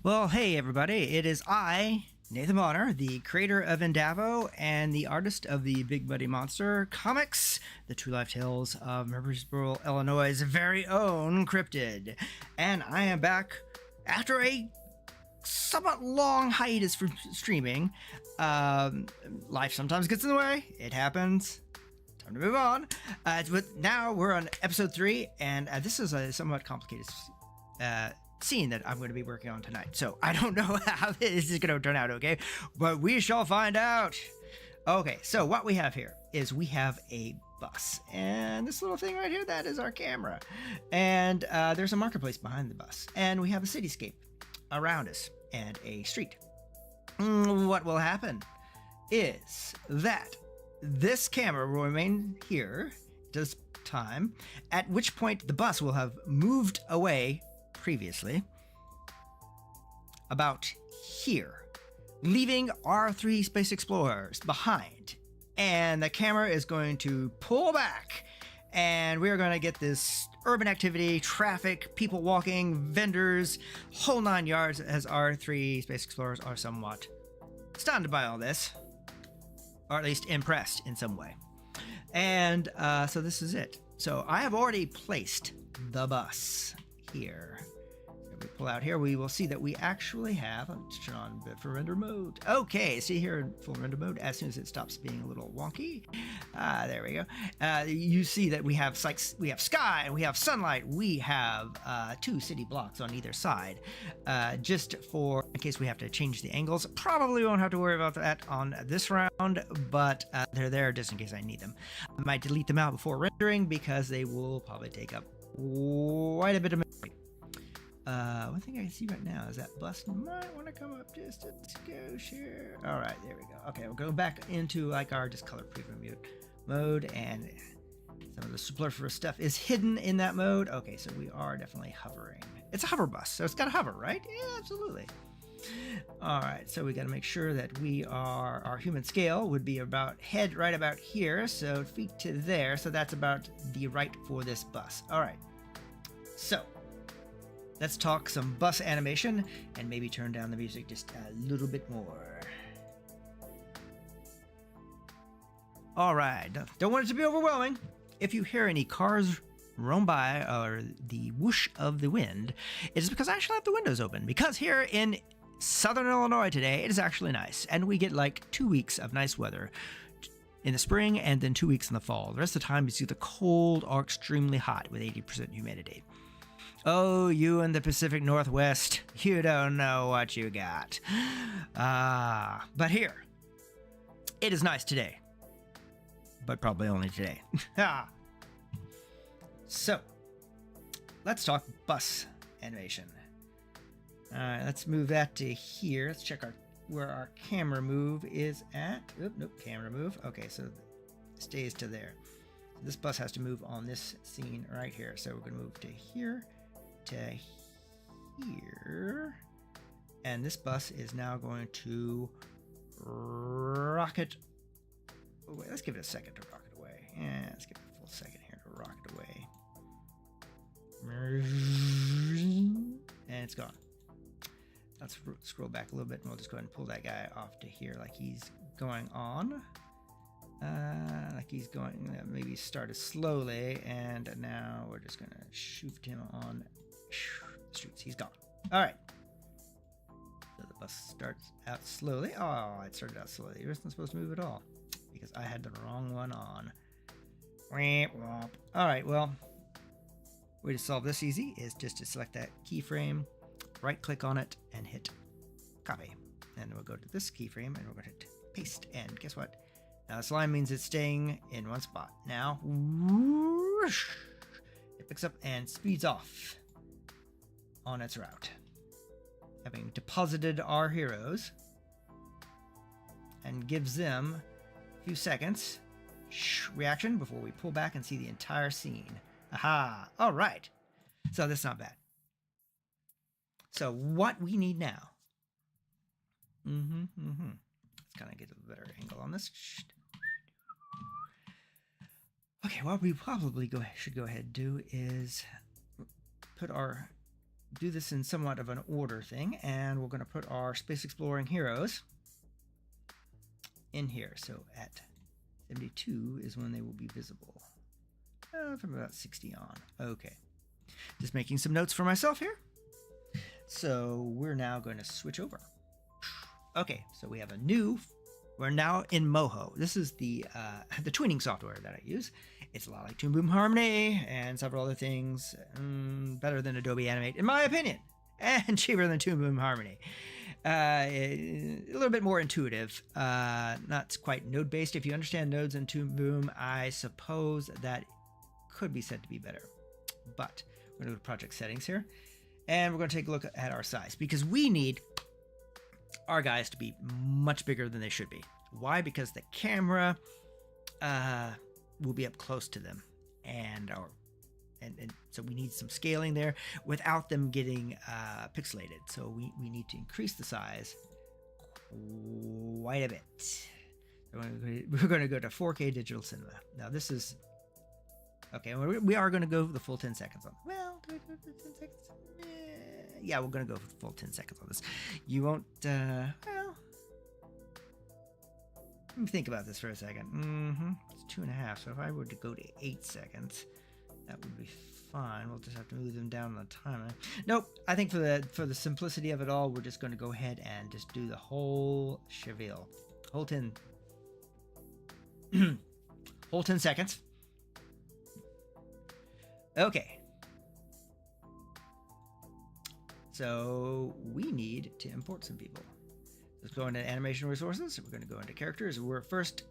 Well, hey everybody, it is I, Nathan Bonner, the creator of Indavo and the artist of the Big Buddy Monster comics, the true life tales of Murfreesboro, Illinois' very own cryptid. And I am back after a somewhat long hiatus from streaming. Life sometimes gets in the way, it happens. Time to move on. But now we're on episode 3, and this is a somewhat complicated scene that I'm going to be working on tonight. So I don't know how this is going to turn out, okay? But we shall find out. Okay, so what we have here is we have a bus. And this little thing right here, that is our camera. And there's a marketplace behind the bus. And we have a cityscape around us and a street. What will happen is that this camera will remain here this time, at which point the bus will have moved away previously about here, leaving our 3 space explorers behind. And the camera is going to pull back, and we're going to get this urban activity, traffic, people walking, vendors, whole 9 yards, as our 3 space explorers are somewhat stunned by all this, or at least impressed in some way. And so this is it. So I have already placed the bus here. If we pull out here, we will see that we actually have, let's turn on for render mode. Okay, see here in full render mode, as soon as it stops being a little wonky, there we go. You see that we have sky, we have sunlight, we have 2 city blocks on either side, just for in case we have to change the angles. Probably won't have to worry about that on this round, but they're there just in case I need them. I might delete them out before rendering because they will probably take up quite a bit of memory. One thing I can see right now is that bus might want to come up just a skosh here. All right, there we go. Okay, we'll go back into like our just color preview mode, and some of the superfluous stuff is hidden in that mode. Okay, so we are definitely hovering. It's a hover bus, so it's got to hover, right? Yeah, absolutely. All right, so we got to make sure that our human scale would be about head right about here, so feet to there. So that's about the right for this bus. All right, so let's talk some bus animation and maybe turn down the music just a little bit more. All right, don't want it to be overwhelming. If you hear any cars roam by or the whoosh of the wind, it is because I actually have the windows open, because here in Southern Illinois today, it is actually nice, and we get like 2 weeks of nice weather in the spring and then 2 weeks in the fall. The rest of the time it's either cold or extremely hot with 80% humidity. Oh, you in the Pacific Northwest, you don't know what you got. But here, it is nice today. But probably only today. So, let's talk bus animation. Alright, let's move that to here. Let's check where our camera move is at. Nope, camera move. Okay, so it stays to there. This bus has to move on this scene right here. So we're going to move to here. To here, and this bus is now going to rocket away. Let's give it a second to rocket away. Yeah, let's give it a full second here to rocket away. And it's gone. Let's scroll back a little bit, and we'll just go ahead and pull that guy off to here like he's going on. Maybe started slowly, and now we're just gonna shoot him on the streets. He's gone. All right. So the bus starts out slowly. Oh, it started out slowly. It wasn't supposed to move at all because I had the wrong one on. All right. Well, way to solve this easy is just to select that keyframe, right-click on it, and hit copy. And we'll go to this keyframe, and we're going to hit paste. And guess what? Now this line means it's staying in one spot. Now, whoosh, it picks up and speeds off on its route. Having deposited our heroes, and gives them a few seconds reaction before we pull back and see the entire scene. Aha! All right. So that's not bad. So what we need now. Let's kind of get a better angle on this. Okay, what we probably should go ahead and do is put our do this in somewhat of an order thing, and we're going to put our space exploring heroes in here. So at 72 is when they will be visible. From about 60 on. Okay. Just making some notes for myself here. So we're now going to switch over. Okay, so we have a new. We're now in Moho. This is the twinning software that I use. It's a lot like Toon Boom Harmony and several other things. Better than Adobe Animate, in my opinion, and cheaper than Toon Boom Harmony. A little bit more intuitive. Not quite node-based. If you understand nodes in Toon Boom, I suppose that could be said to be better. But we're going to go to project settings here, and we're going to take a look at our size, because we need our guys to be much bigger than they should be. Why? Because the camera will be up close to them, and so we need some scaling there without them getting pixelated. So we need to increase the size quite a bit. We're going to go to 4K digital cinema. Now this is okay. We are going to go the full 10 seconds on. Well, do we go for 10 seconds? Yeah, we're going to go for the full 10 seconds on this. You won't, well, let me think about this for a second. It's 2.5, so if I were to go to 8 seconds, that would be fine. We'll just have to move them down on the timeline. Nope, I think for the simplicity of it all, we're just going to go ahead and just do the whole cheval. Whole 10 seconds. Okay. So we need to import some people. Let's go into animation resources. We're going to go into characters. We're first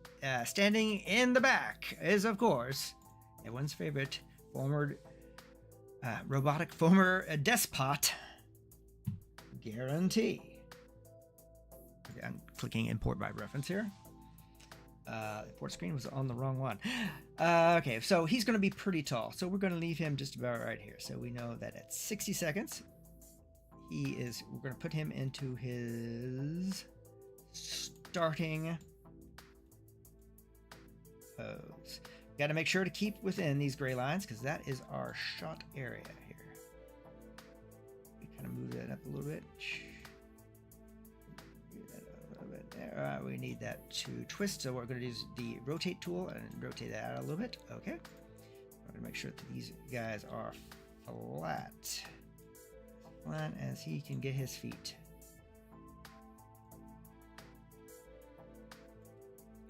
standing in the back is, of course, everyone's favorite former despot, Guarantee. Okay, I'm clicking import by reference here. The import screen was on the wrong one. Okay, so he's going to be pretty tall. So we're going to leave him just about right here. So we know that at 60 seconds, we're going to put him into his starting pose. Got to make sure to keep within these gray lines, because that is our shot area here. We kind of move that up a little bit. Move that up a little bit there. We need that to twist, so we're going to use the rotate tool and rotate that out a little bit. Okay. I'm going to make sure that these guys are flat as he can get his feet.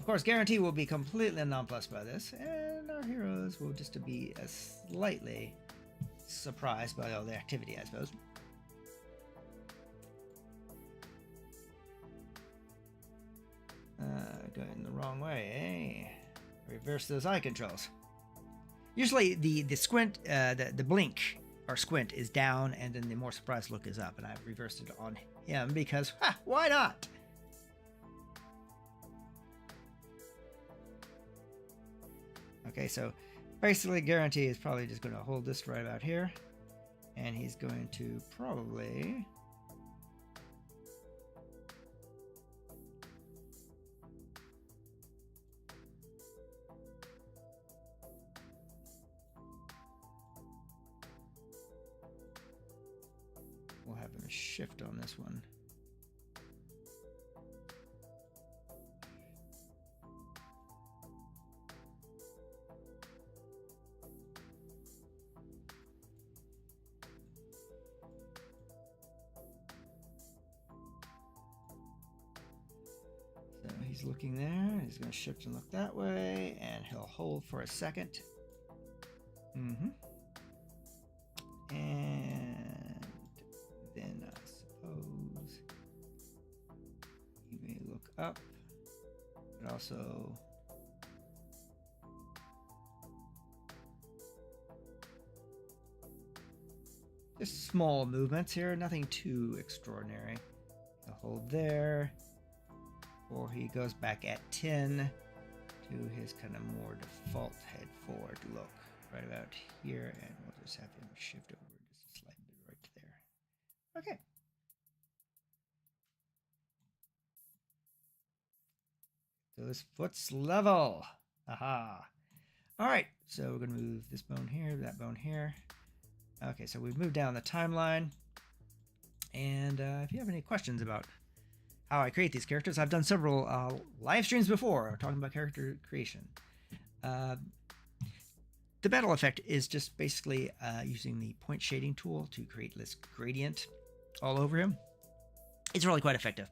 Of course, Guarantee will be completely nonplussed by this, and our heroes will just be slightly surprised by all the activity, I suppose. Going the wrong way, eh? Reverse those eye controls. Usually the squint, the blink or squint is down, and then the more surprised look is up, and I've reversed it on him because, why not? Okay, so basically Guarantee is probably just going to hold this right about here, and he's going to probably we'll have him shift on this one. So he's looking there. He's going to shift and look that way, and he'll hold for a second. And then I suppose he may look up, but also just small movements here, nothing too extraordinary. He'll hold there, or he goes back at 10 to his kind of more default head forward look right about here, and we'll just have him shift over just a slight bit right there. Okay. So this foot's level. Aha. All right, so we're going to move this bone here, that bone here. Okay, so we've moved down the timeline. And if you have any questions about how I create these characters, I've done several live streams before talking about character creation. The battle effect is just basically using the point shading tool to create this gradient all over him. It's really quite effective,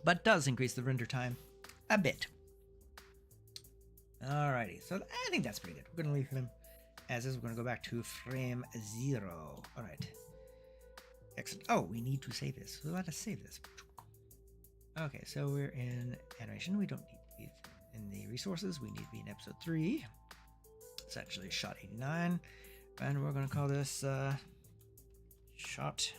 but does increase the render time a bit. Alrighty, so I think that's pretty good. We're going to leave him as is. We're going to go back to frame 0. Alright. Excellent. Oh, we need to save this. So let us save this. Okay, so we're in animation. We don't need to be in the resources. We need to be in episode 3. It's actually shot 89. And we're going to call this shot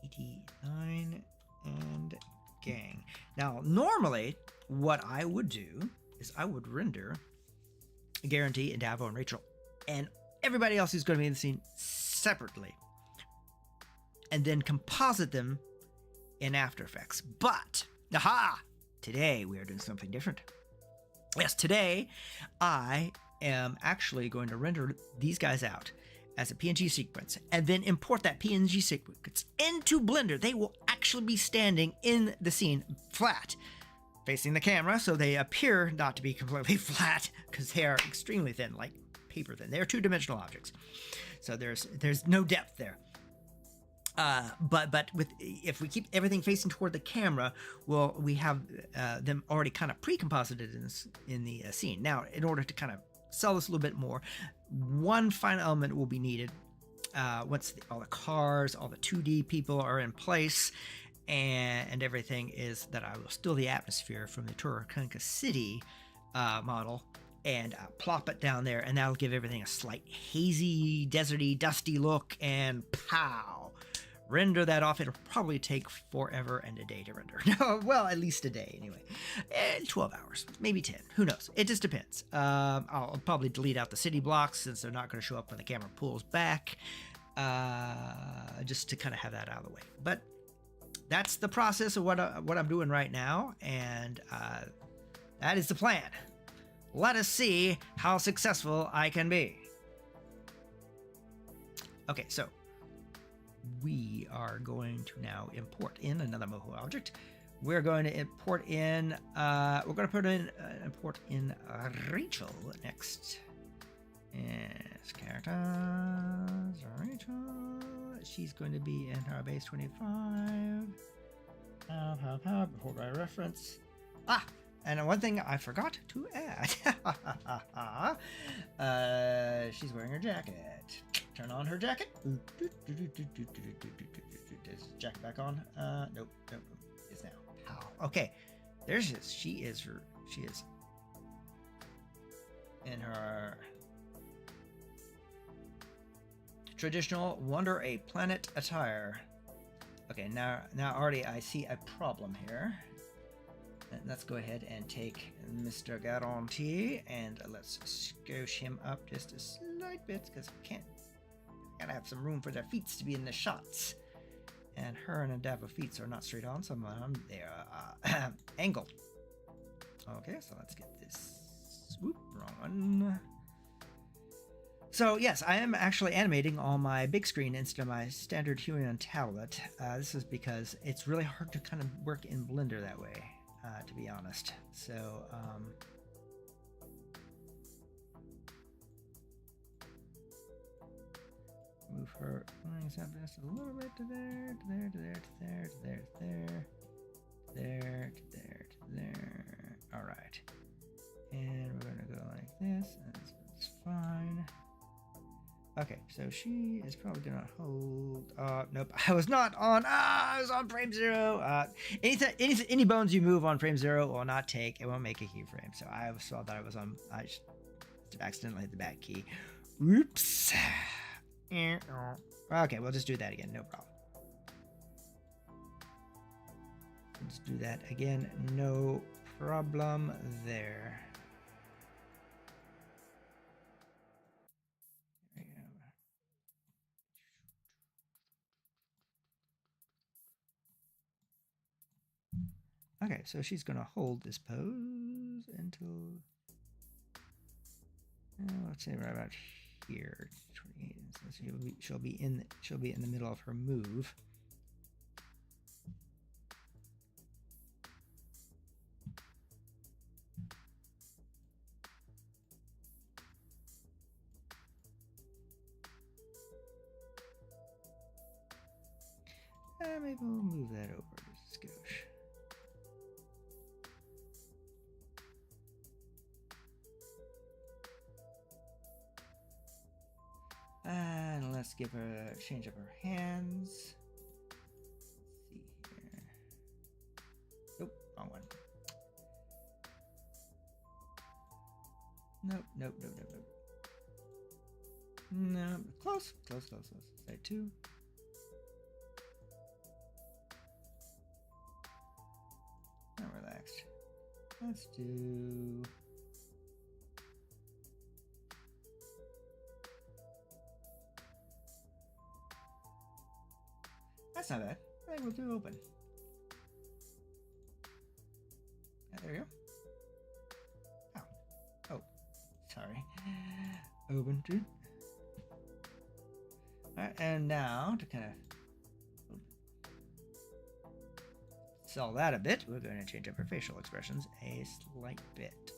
89 and gang. Now, normally, what I would do is I would render Guarantee, Indavo, and Rachel, and everybody else who's going to be in the scene separately, and then composite them in After Effects. But, today we are doing something different. Yes, today I am actually going to render these guys out as a PNG sequence and then import that PNG sequence into Blender. They will actually be standing in the scene flat, facing the camera, so they appear not to be completely flat because they are extremely thin, like paper thin. They're two-dimensional objects, so there's no depth there. But if we keep everything facing toward the camera, well, we have them already kind of pre-composited in the scene. Now, in order to kind of sell this a little bit more, one final element will be needed once all the cars, all the 2D people are in place, and everything, is that I will steal the atmosphere from the Turakanka City model and plop it down there, and that'll give everything a slight hazy, deserty, dusty look, and pow! Render that off. It'll probably take forever and a day to render. Well, at least a day anyway. 12 hours, maybe 10. Who knows? It just depends. I'll probably delete out the city blocks since they're not going to show up when the camera pulls back, just to kind of have that out of the way. But that's the process of what I'm doing right now, and that is the plan. Let us see how successful I can be. Okay, so we are going to now import in another Moho object. We're going to import in, import in Rachel next. Yes, characters, Rachel. She's going to be in her base 25. Before I reference. And one thing I forgot to add. She's wearing her jacket. Turn on her jacket. Is jacket back on? Nope. It's now. Okay. There she is. She is in her traditional Wonder a Planet attire. Okay, now already I see a problem here. Let's go ahead and take Mr. Guarantee and let's scosh him up just a slight bit because we gotta have some room for their feet to be in the shots. And her and Indavo feet are not straight on, so they're angled. Okay, so let's get this. Whoop, wrong one. So yes, I am actually animating on my big screen instead of my standard Huion tablet. This is because it's really hard to kind of work in Blender that way, to be honest. So move her just a little bit to there, to there, to there, to there, to there, to there, there, to there, to there. All right, and we're gonna go like this, and it's fine. Okay, so she is probably gonna hold. Nope, I was not on. I was on frame 0. Any bones you move on frame 0 will not take. It won't make a keyframe. So I saw that I was on. I just accidentally hit the back key. Oops. Okay, we'll just do that again. No problem. Let's do that again. No problem there. Okay, so she's going to hold this pose until, let's say right about here. 28. So she'll be in the middle of her move. Maybe we'll move that over just a skosh. And let's give her a change of her hands. Let's see here. Nope, wrong one. Nope. No, close. Side 2. Not relaxed. Let's do. That's not bad. I think we'll do open. There you go. Oh, sorry. Open too. Alright, and now to kind of sell that a bit, we're going to change up our facial expressions a slight bit.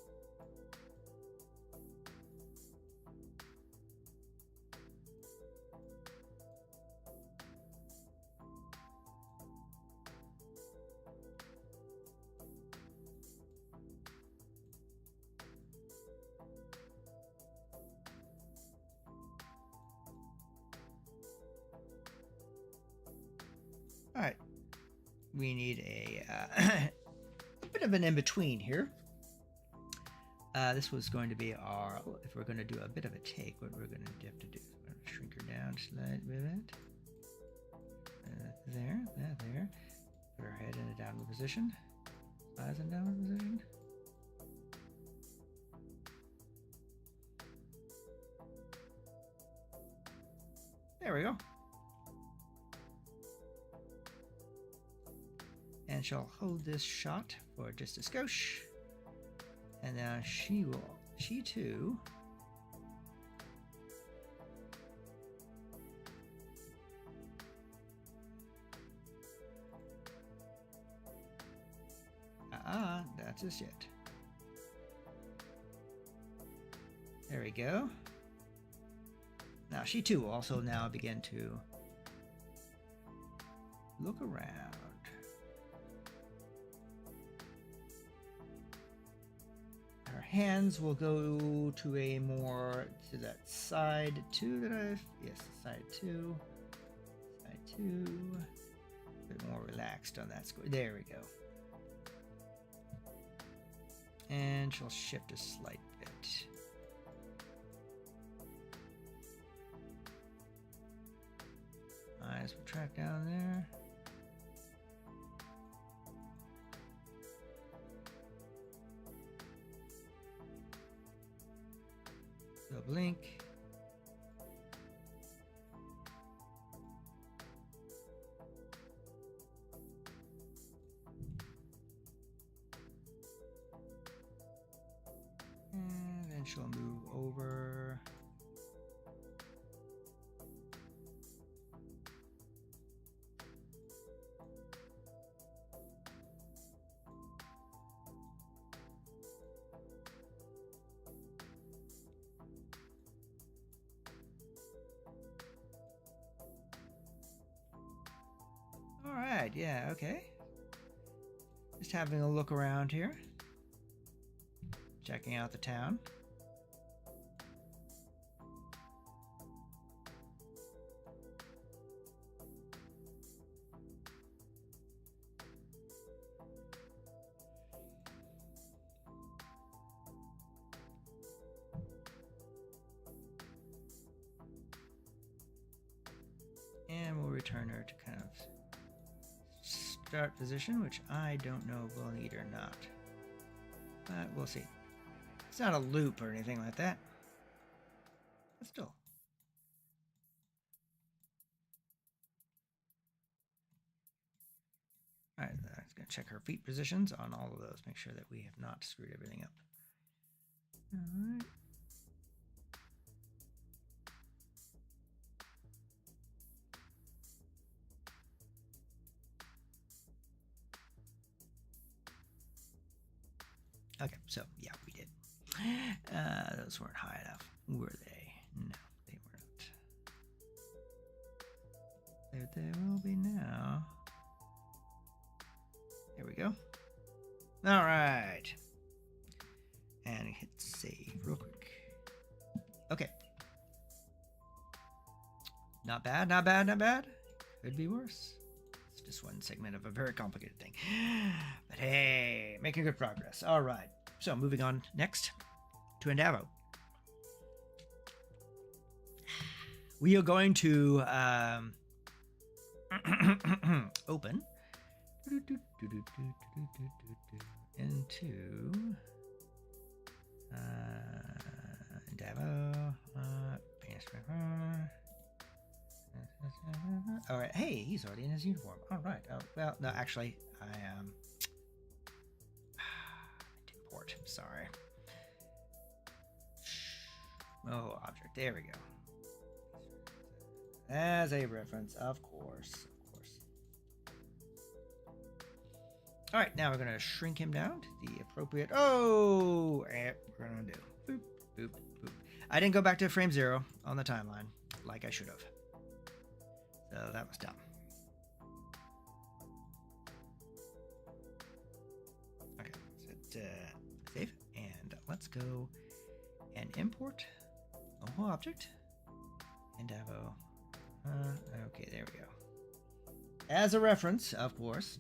All right, we need a bit of an in-between here. This was going to be our, if we're going to do a bit of a take, what we're going to have to do. We're going to shrink her down slightly bit. There. Put her head in a downward position. Eyes in downward position. There we go. And she'll hold this shot for just a skosh. And now she too. That's just it. There we go. Now she too will also now begin to look around. Her hands will go to a more to that side 2 that side 2. Side 2. A bit more relaxed on that score. There we go. And she'll shift a slight bit. Eyes will track down there. So blink. And then she'll move over. All right, yeah, okay. Just having a look around here. Checking out the town. And we'll return her to kind of start position, which I don't know if we'll need or not. But we'll see. It's not a loop or anything like that. But still. Alright, I'm going to check her feet positions on all of those. Make sure that we have not screwed everything up. Alright. Okay, so yeah, we did. Those weren't high enough, were they? No, they weren't. There they will be now. There we go. All right. And hit save real quick. Okay. Not bad, not bad, not bad. Could be worse. It's just one segment of a very complicated thing. But hey, making good progress. All right. So moving on next to Indavo. We are going to open into Indavo. All right. Hey, he's already in his uniform. All right. Oh, well, no, actually, I import. Sorry. Oh, object. There we go. As a reference, of course. All right, now we're going to shrink him down to the appropriate... Oh! We're going to do... Boop, boop, boop. I didn't go back to frame 0 on the timeline like I should have. So that was dumb. Okay, let's hit save. And let's go and import a whole object. Indavo. Okay, there we go. As a reference, of course.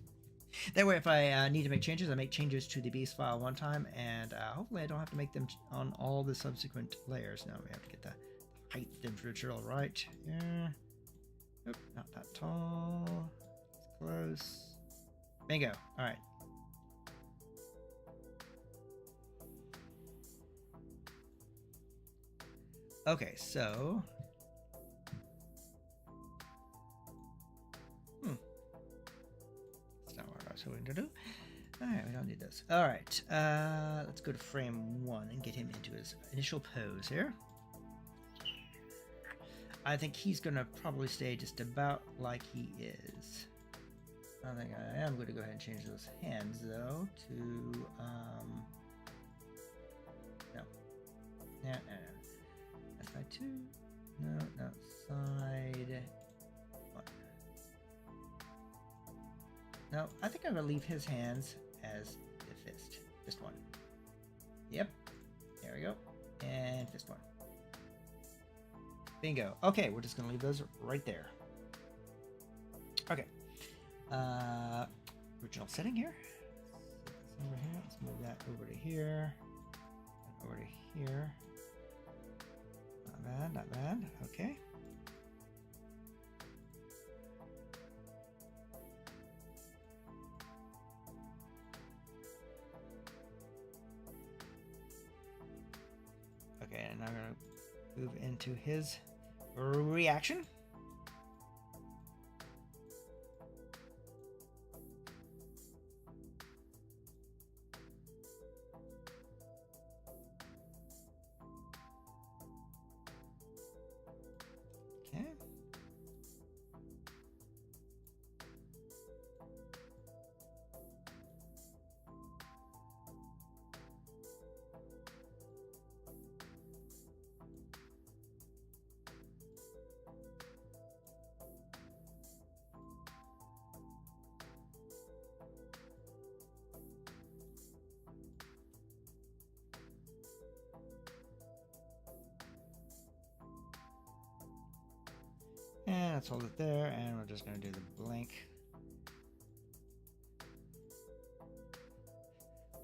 That way, if I need to make changes, I make changes to the base file one time, and hopefully I don't have to make them on all the subsequent layers. Now we have to get the height temperature all right. Yeah. Nope, not that tall. It's close. Bingo. All right. Okay, so... That's not what I was hoping to do. All right, we don't need this. All right, let's go to frame 1 and get him into his initial pose here. I think he's going to probably stay just about like he is. I think I am going to go ahead and change those hands, though, to... No. No. Side 2. No, side 1. No, I think I'm going to leave his hands as the fist. Fist 1. Yep. There we go. And fist 1. Bingo. Okay, we're just going to leave those right there. Okay. Original setting here. Over here. Let's move that over to here. And over to here. Not bad, not bad. Okay. Okay, and I'm going to move into his reaction. Okay. And let's hold it there, and we're just going to do the blank.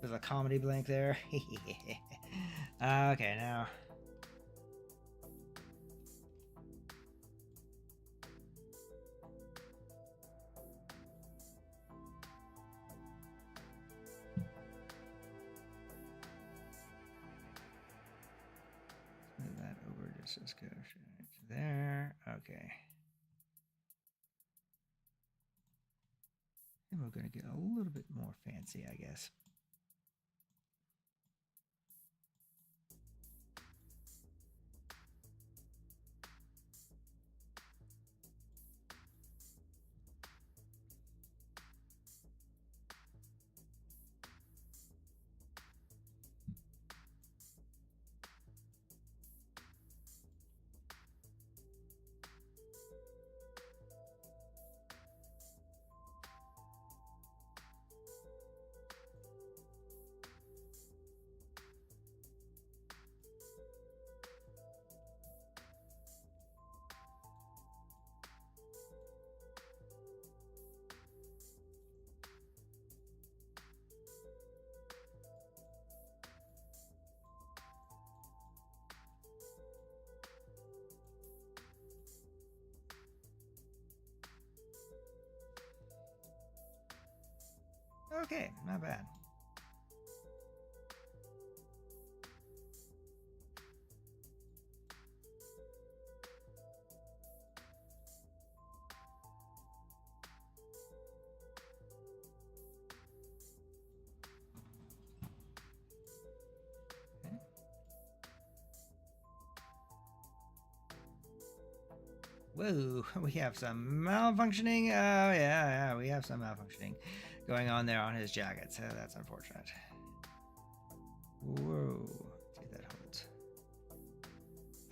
There's a comedy blank there. Okay, now. Move that over, just go straight to there. Okay. And we're going to get a little bit more fancy, I guess. Okay, not bad. Whoa, we have some malfunctioning. Oh, yeah, we have some malfunctioning going on there on his jacket, so that's unfortunate. Whoa, let's see if that holds.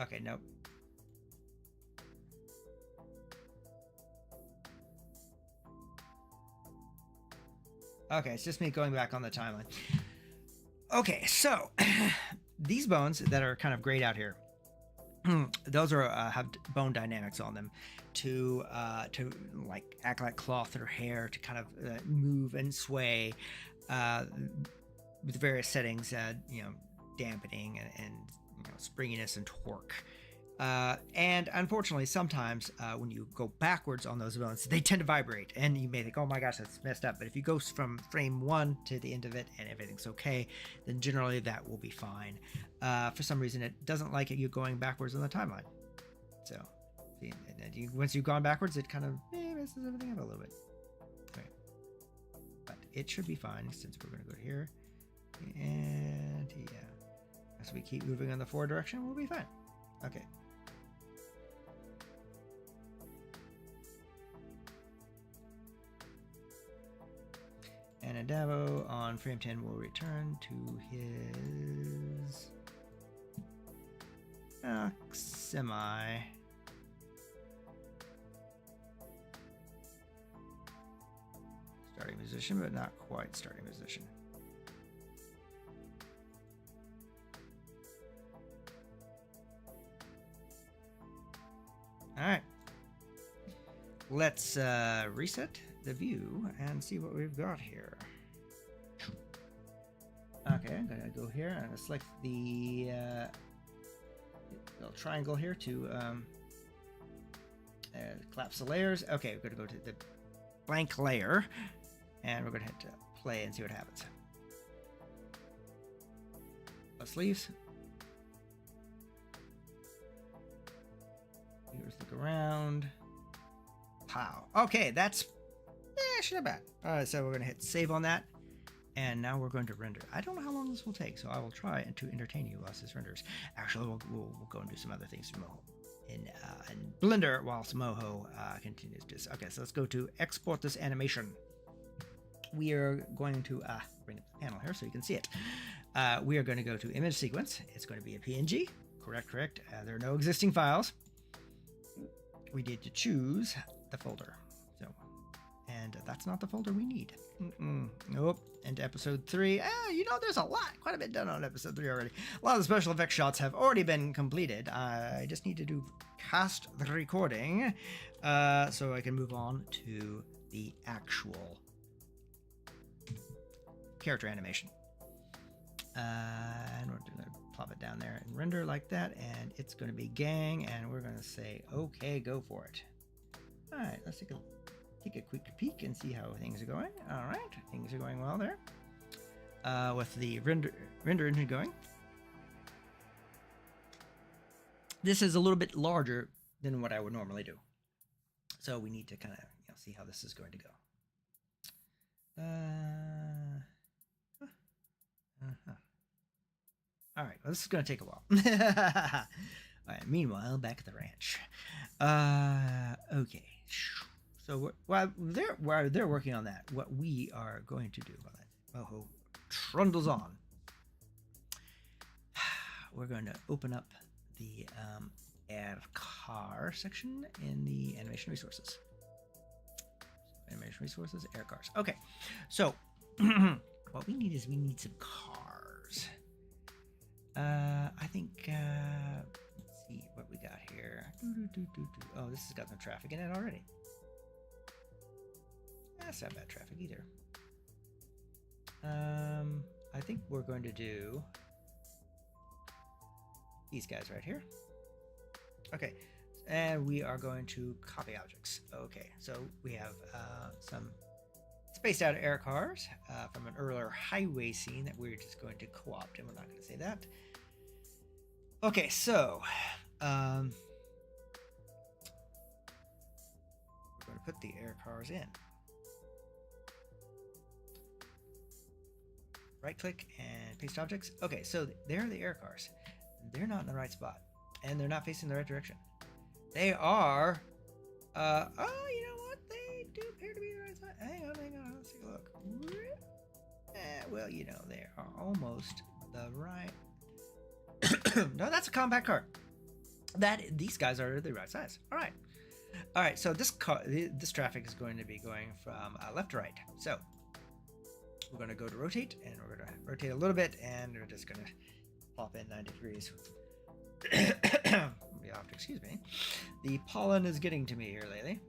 Okay, nope. Okay, it's just me going back on the timeline. Okay, so these bones that are kind of grayed out here, those are have bone dynamics on them to like act like cloth or hair to kind of move and sway with various settings, dampening and springiness and torque. And unfortunately, sometimes when you go backwards on those bones, they tend to vibrate, and you may think, "Oh my gosh, that's messed up." But if you go from frame 1 to the end of it and everything's okay, then generally that will be fine. For some reason, it doesn't like you going backwards on the timeline. So, once you've gone backwards, it kind of messes everything up a little bit. Okay. But it should be fine since we're going to go here, and yeah, as we keep moving in the forward direction, we'll be fine. Okay. And Indavo on frame 10 will return to his semi. Starting position, but not quite starting position. All right. Let's reset the view and see what we've got here. Okay, I'm gonna go here and I'm gonna select the little triangle here to collapse the layers. Okay, we're gonna go to the blank layer and we're gonna hit play and see what happens. Sleeves. Here's look around. Pow. Okay, that's not bad. All right, so we're gonna hit save on that, and now we're going to render. I don't know how long this will take, so I will try to entertain you whilst this renders. Actually, we'll go and do some other things in Blender whilst Moho continues this. Okay, so let's go to export this animation. We are going to bring up the panel here so you can see it. We are going to go to image sequence. It's going to be a PNG. Correct. There are no existing files. We need to choose the folder. So, and that's not the folder we need. Nope. And episode 3. There's quite a bit done on episode 3 already. A lot of the special effects shots have already been completed. I just need to do cast the recording so I can move on to the actual character animation. And we're going to plop it down there and render like that, and it's going to be gang, and we're going to say okay, go for it. All right, let's take a quick peek and see how things are going. All right, things are going well there with the render engine going. This is a little bit larger than what I would normally do, so we need to kind of see how this is going to go. All right, well, this is going to take a while. All right, meanwhile, back at the ranch. Okay. So while they're working on that, what we are going to do while that Moho trundles on, we're going to open up the air car section in the animation resources. Animation resources, air cars. Okay, so what we need some cars. I think, let's see what we got here. Oh, this has got some traffic in it already. That's not bad traffic either. I think we're going to do these guys right here. Okay, and we are going to copy objects. Okay, so we have some spaced out air cars from an earlier highway scene that we're just going to co-opt, and we're not going to say that. Okay, so we're going to put the air cars in. Right click and paste objects. Okay, so there are the air cars. They're not in the right spot, and they're not facing the right direction. They are, you know what? They do appear to be the right spot. Hang on, let's take a look. Well, you know, they are almost the right. No, that's a compact car. These guys are the right size. All right. So this traffic is going to be going from left to right. So we're going to go to rotate, and we're going to rotate a little bit, and we're just going to pop in 90 degrees. You have to excuse me. The pollen is getting to me here lately.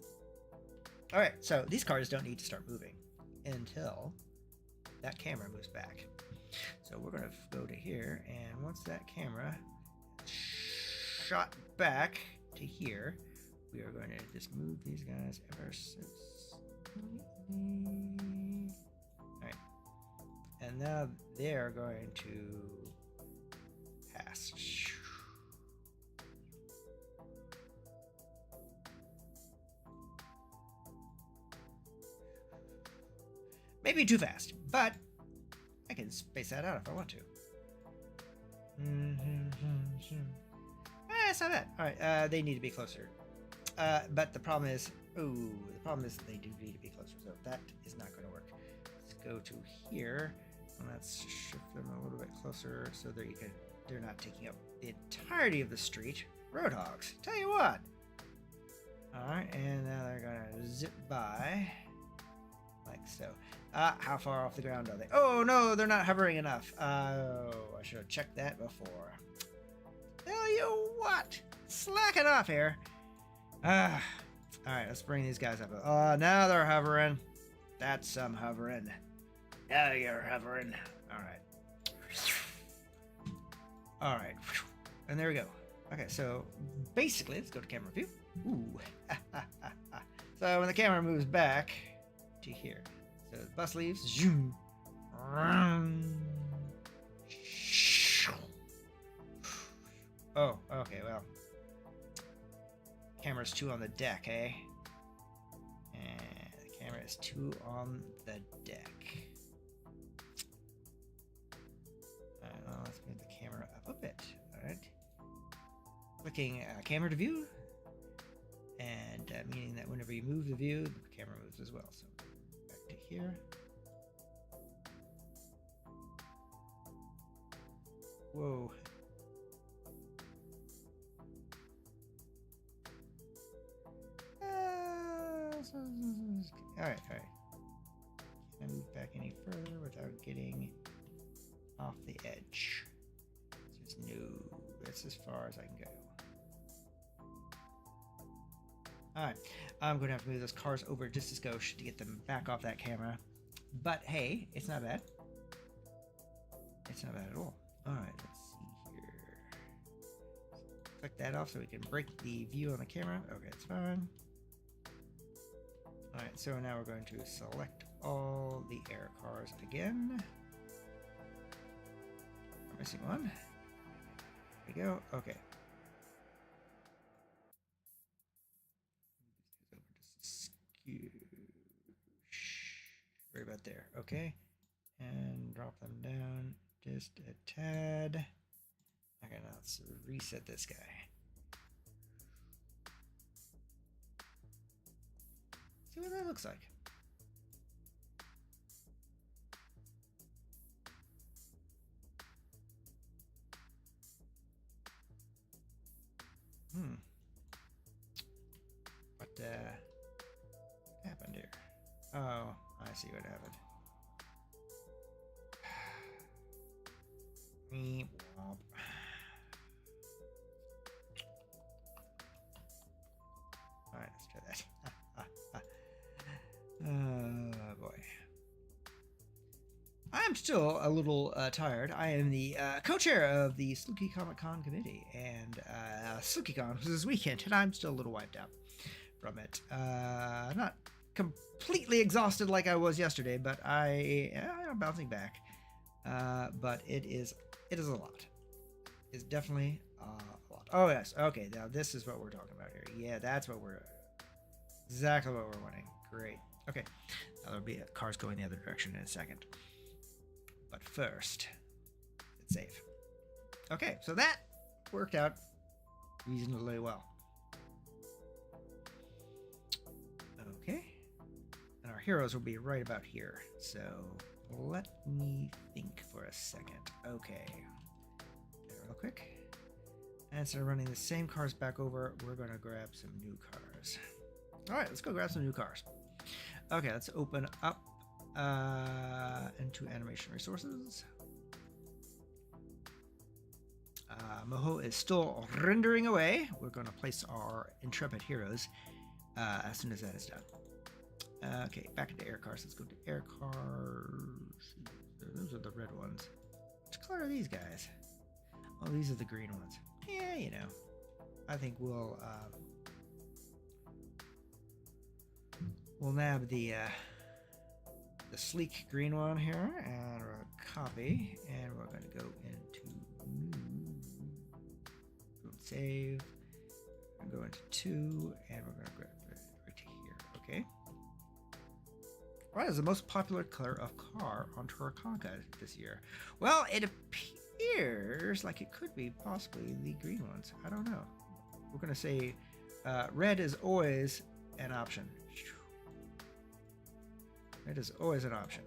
All right, so these cars don't need to start moving until that camera moves back. So we're going to go to here, and once that camera shot back to here, we are going to just move these guys ever so slightly. All right, and now they're going to pass. Maybe too fast, but I can space that out if I want to. It's not bad. All right, they need to be closer. But the problem is, they do need to be closer, so that is not going to work. Let's go to here, and let's shift them a little bit closer so that they're not taking up the entirety of the street. Roadhogs, tell you what. All right, and now they're going to zip by like so. How far off the ground are they? Oh no, they're not hovering enough. Oh, I should have checked that before. Tell you what, slack it off here. All right, let's bring these guys up. Now they're hovering. That's some hovering. Now you're hovering. All right, and there we go. Okay, so basically, let's go to camera view. Ooh, so when the camera moves back to here. So the bus leaves. Zoom. Oh, okay, well. Camera's 2 on the deck, eh? And the camera is 2 on the deck. Well, let's move the camera up a bit. Alright. Clicking camera to view. And meaning that whenever you move the view, the camera moves as well. So back to here. Whoa. All right. Can I move back any further without getting off the edge? Just no. That's as far as I can go. All right, I'm going to have to move those cars over just a skosh to get them back off that camera. But hey, it's not bad. It's not bad at all. All right, let's see here. Click that off so we can break the view on the camera. Okay, it's fine. All right, so now we're going to select all the air cars again. We're missing one. There we go. Okay. Right about there. Okay, and drop them down just a tad. Okay, now let's reset this guy. See what that looks like. What happened here? Oh, I see what happened. All right, let's try that. Oh boy. I'm still a little tired. I am the co-chair of the Slooky Comic Con committee, and SlookyCon was this weekend, and I'm still a little wiped out from it. Not completely exhausted like I was yesterday, but I'm bouncing back. But it is a lot. It's definitely a lot. Oh yes, okay. Now this is what we're talking about here. Yeah, that's what we're exactly what we're wanting. Great. Okay, now there'll be cars going the other direction in a second. But first, let's save. Okay, so that worked out reasonably well. Okay, and our heroes will be right about here. So let me think for a second. Okay, there real quick. And instead of running the same cars back over, we're going to grab some new cars. All right, let's go grab some new cars. Okay, let's open up into animation resources. Moho is still rendering away. We're going to place our intrepid heroes as soon as that is done. Okay, back into air cars. Let's go to air cars. Those are the red ones. Which color are these guys? Oh, these are the green ones. Yeah, you know. I think we'll nab the sleek green one here, and we're gonna copy, and we're going to go into save, and go into 2, and we're going to grab it right here. Okay. What is the most popular color of car on Turakanka this year? Well, it appears like it could be possibly the green ones. I don't know. We're going to say red is always an option. Red is always an option.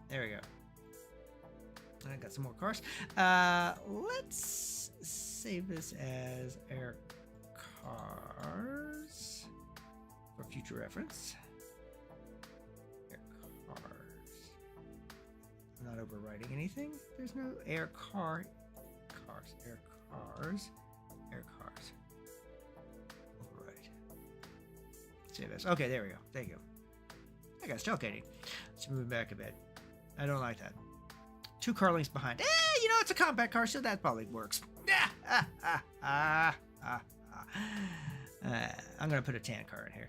There we go. I got some more cars. Let's save this as air cars for future reference. Air cars. I'm not overwriting anything. There's no air cars. Air cars. Overwrite. Save this. Okay, there we go. There you go. I got tailgating. Let's move back a bit. I don't like that. 2 car lengths behind. You know, it's a compact car, so that probably works. I'm going to put a tan car in here.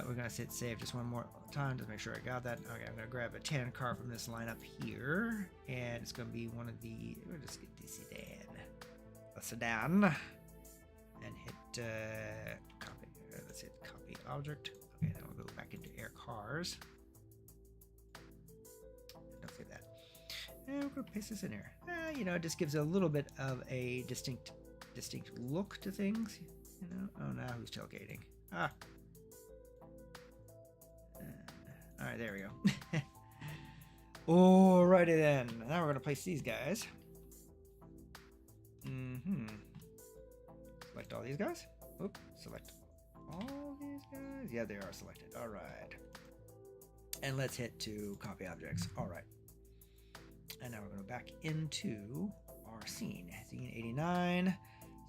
We're going to hit save just one more time to make sure I got that. Okay, I'm going to grab a tan car from this lineup here. And it's going to be one of the... We'll just get the sedan. A sedan. And hit copy. Let's hit copy object. Okay, then we'll go back into air cars. Don't say that. And we're going to paste this in here. You know, it just gives a little bit of a distinct look to things. You know, oh, now who's tailgating? All right, there we go. Alrighty then. Now we're going to place these guys. Select all these guys. Oop, select all these guys. Yeah, they are selected. All right. And let's hit to copy objects. All right. And now we're going to go back into our scene. Scene 89.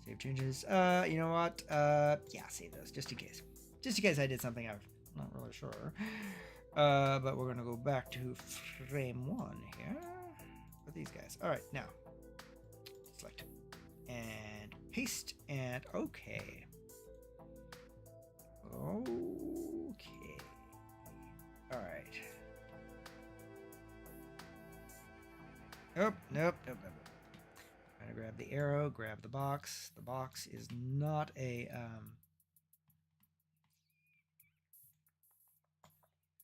Save changes. You know what? Yeah, save those just in case. Just in case I did something I'm not really sure. But we're going to go back to frame 1 here with these guys. All right, now select and paste and okay. Okay. All right. Nope. I'm gonna grab the arrow, grab the box. The box is not a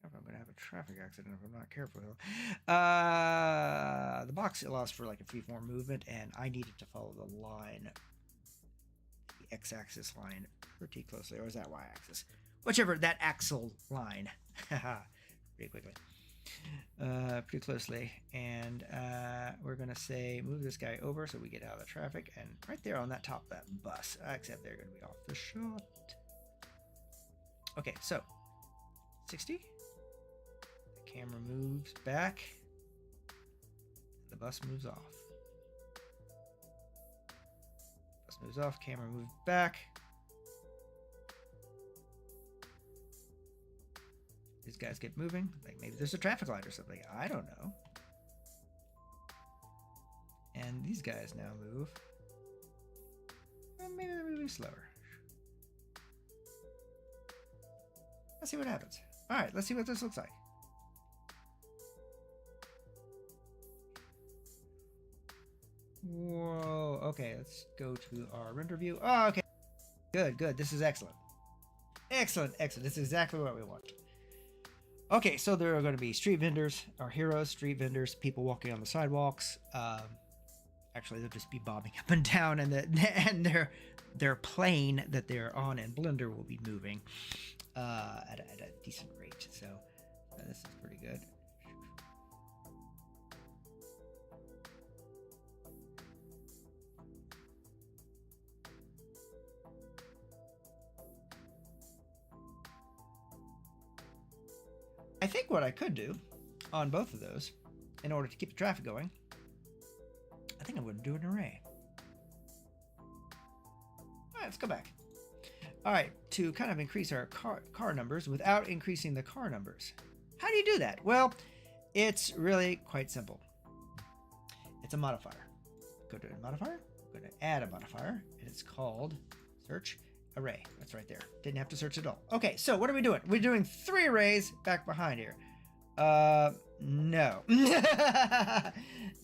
I'm gonna have a traffic accident if I'm not careful. The box allows for like a freeform movement, and I needed to follow the line, the x-axis line, pretty closely, or is that y-axis? Whichever, that axle line, pretty quickly, pretty closely, and we're gonna say move this guy over so we get out of the traffic, and right there on that top of that bus, except they're gonna be off the shot. Okay, so 60. Camera moves back. The bus moves off. Bus moves off. Camera moves back. These guys get moving. Like maybe there's a traffic light or something. I don't know. And these guys now move. And maybe they're moving slower. Let's see what happens. All right, let's see what this looks like. Whoa, okay, let's go to our render view. Oh, okay, good. This is excellent. Excellent. This is exactly what we want. Okay, so there are going to be street vendors, our heroes, street vendors, people walking on the sidewalks. Actually, they'll just be bobbing up and down, and their plane that they're on in Blender will be moving at a decent rate. So this is pretty good. I think what I could do on both of those, in order to keep the traffic going, I think I'm going to do an array. All right, let's go back. All right, to kind of increase our car numbers without increasing the car numbers. How do you do that? Well, it's really quite simple. It's a modifier. Go to a modifier, go to add a modifier, and it's called search array. That's right there. Didn't have to search at all. Okay, so what are we doing? We're doing 3 arrays back behind here. No. No.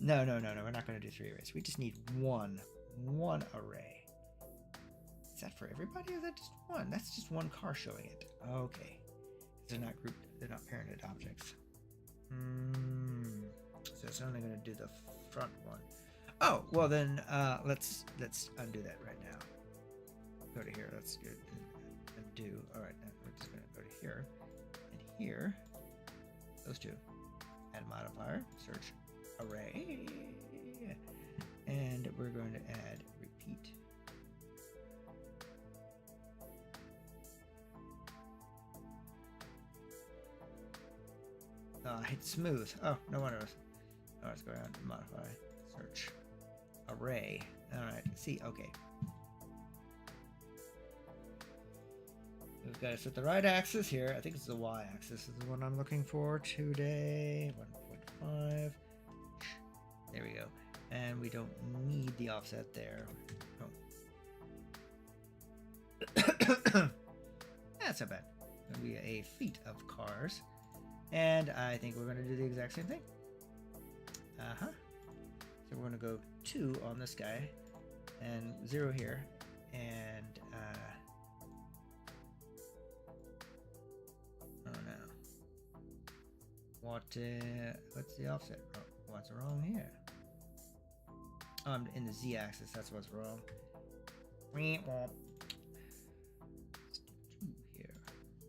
We're not going to do 3 arrays. We just need one array. Is that for everybody, or is that just one? That's just one car showing it. Okay. They're not grouped. They're not parented objects. So it's only going to do the front one. Oh, well then, let's undo that right now. Go to here. That's good. Undo. All right. Now we're just going to go to here and here. Those 2. Add modifier. Search array. And we're going to add repeat. Hit smooth. Oh, no wonder. Oh, let's go around and modify. Search array. All right. See. Okay. We've got to set the right axis here. I think it's the y-axis is the one I'm looking for today. 1.5. There we go. And we don't need the offset there. Oh. That's not bad. It'll be a fleet of cars. And I think we're going to do the exact same thing. So we're going to go 2 on this guy and 0 here. And oh no. What's the offset? What's wrong here? Oh, I'm in the z-axis. That's what's wrong. Here.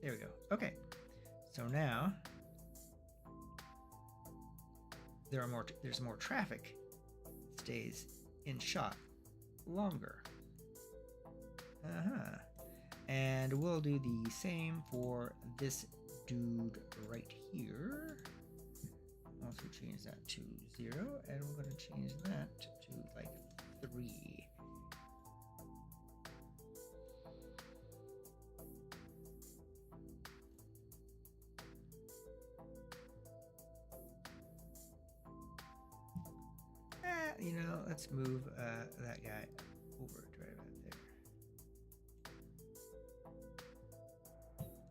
There we go. Okay. So now there's more traffic. It stays in shot longer. And we'll do the same for this dude right here. Once we change that to 0, and we're going to change that to like 3. You know, let's move that guy over to right about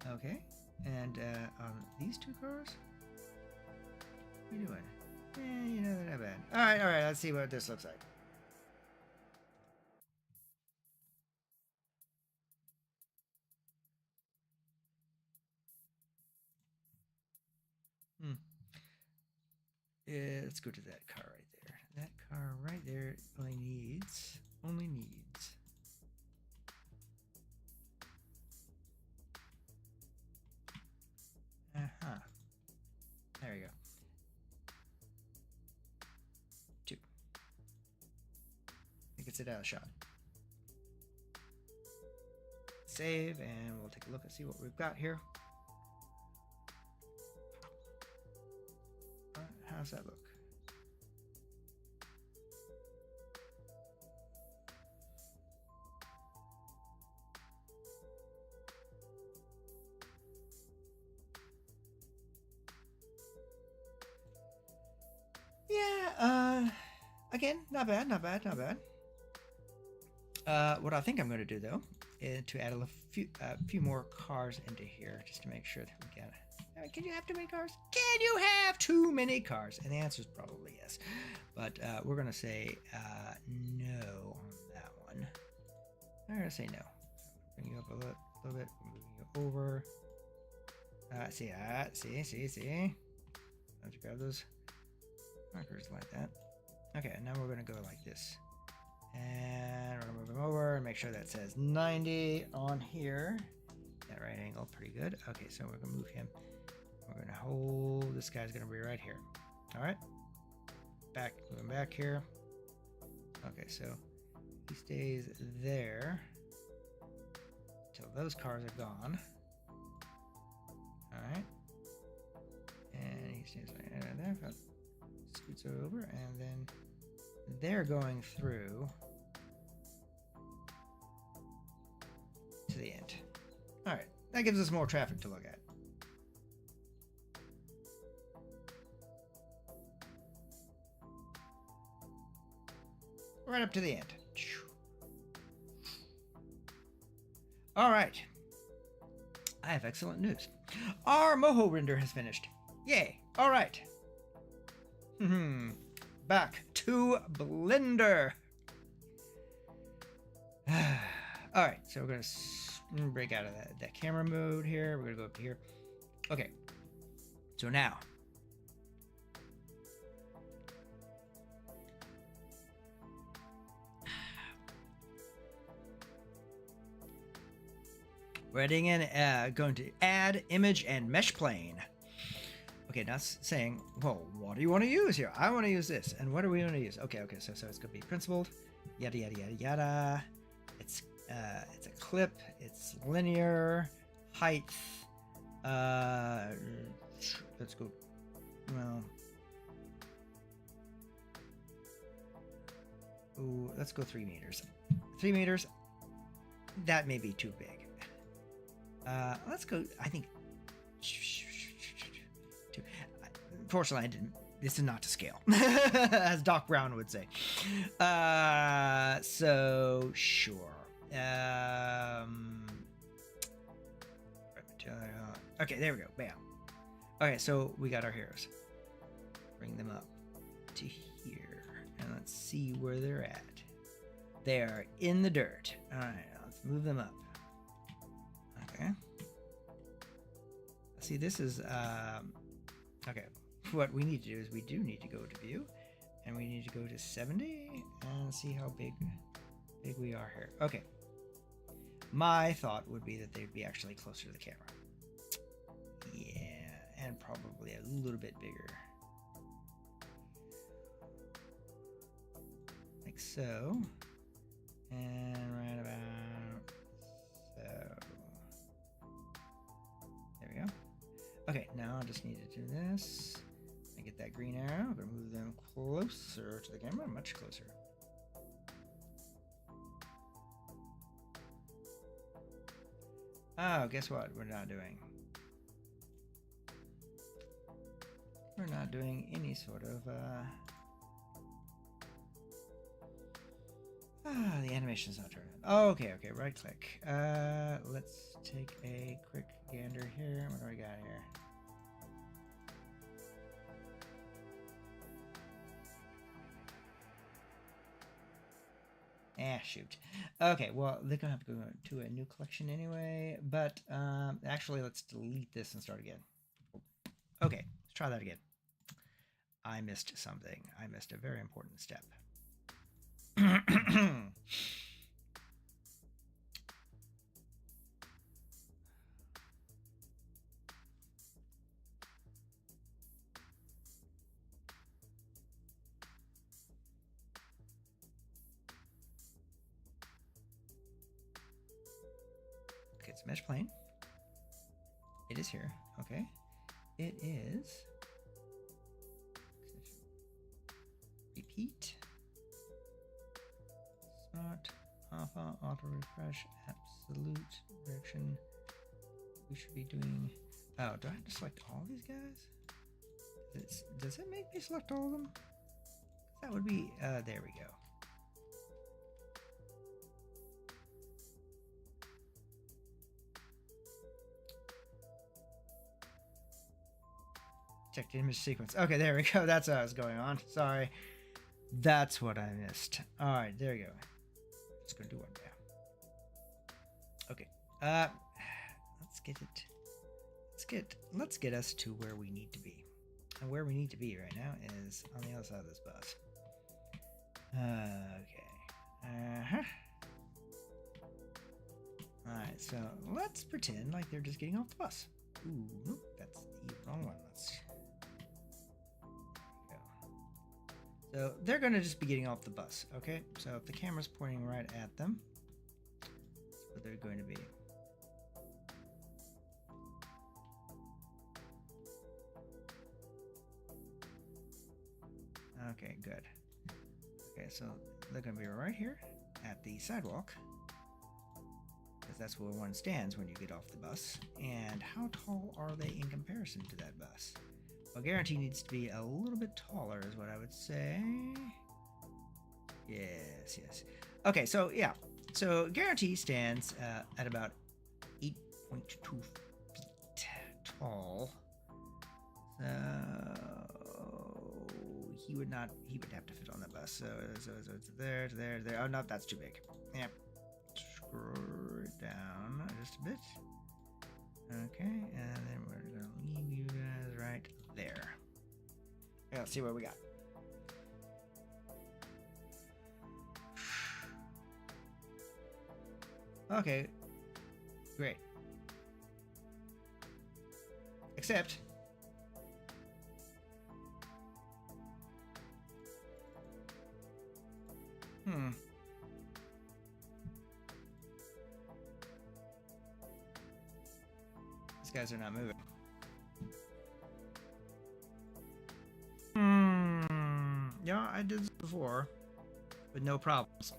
there. Okay, and on these 2 cars, what are you doing? You know, they're not bad. All right, let's see what this looks like. Let's go to that car right there. That car right there only needs. There we go. 2. It gets it out of shot. Save, and we'll take a look and see what we've got here. How's that look? Yeah, again, not bad. What I think I'm going to do, though, to add a few more cars into here just to make sure that we get it. Can you have too many cars? Can you have too many cars? And the answer is probably yes. But we're going to say no on that one. I'm going to say no. Bring you up a little bit. Moving you over. See. Let's grab those markers like that. Okay, now we're going to go like this. And we're going to move him over and make sure that says 90 on here. That right angle, pretty good. Okay, so we're going to move him. We're going to hold. This guy's going to be right here. All right. Moving back here. Okay, so he stays there until those cars are gone. All right. And he stays right there. Scoots over, and then they're going through to the end. All right, that gives us more traffic to look at. Right up to the end. All right. I have excellent news. Our Moho render has finished. Yay. All right. Back to Blender. All right, so we're going to break out of that camera mode here. We're going to go up here. Okay, so now we're adding in, going to add image and mesh plane. Okay, now it's saying, well, what do you want to use here? I want to use this. And what do we want to use? Okay, so it's going to be principled, yada, yada, yada, yada. It's a clip. It's linear, height. Let's go, well, ooh, let's go 3 meters. 3 meters, that may be too big. Let's go, I think, unfortunately, I didn't. This is not to scale, as Doc Brown would say. So sure. Okay, there we go. Bam. Okay, so we got our heroes. Bring them up to here, and let's see where they're at. They are in the dirt. All right, let's move them up. Okay. See, this is okay. What we need to do is we do need to go to view, and we need to go to 70 and see how big we are here. Okay. My thought would be that they'd be actually closer to the camera. Yeah, and probably a little bit bigger. Like so. And right about so. There we go. Okay, now I just need to do this. I get that green arrow. I'm going to move them closer to the camera, much closer. Oh, guess what? We're not doing any sort of the animation's not turning on. Okay, right click. Let's take a quick gander here. What do we got here? Shoot. Okay, well, they're gonna have to go to a new collection anyway, but actually, let's delete this and start again. Okay, let's try that again. I missed something. I missed a very important step. Okay, it's mesh plane. It is here. Okay. It is. Repeat. Smart. Alpha. Auto refresh. Absolute direction. We should be doing. Oh, do I have to select all these guys? Does it make me select all of them? That would be. There we go. Check the image sequence. Okay, there we go. That's what was going on. Sorry. That's what I missed. All right, there you go. Just gonna do one now. Okay. Let's get it. Let's get us to where we need to be. And where we need to be right now is on the other side of this bus. Okay. Alright, so let's pretend like they're just getting off the bus. Ooh, nope, that's the wrong one. Let's go. So they're going to just be getting off the bus, okay? So if the camera's pointing right at them, that's what they're going to be. Okay, good. Okay, so they're going to be right here at the sidewalk, because that's where one stands when you get off the bus. And how tall are they in comparison to that bus? Well, Guarantee needs to be a little bit taller is what I would say. Yes. Okay, so yeah. So Guarantee stands at about 8.2 feet tall. So he would have to fit on that bus. So it's there to there to there. Oh no, that's too big. Yep. Screw it down just a bit. Okay, and then we're gonna leave you guys right there. Yeah, let's see what we got. Okay, great. Except these guys are not moving. Yeah, I did this before with no problems.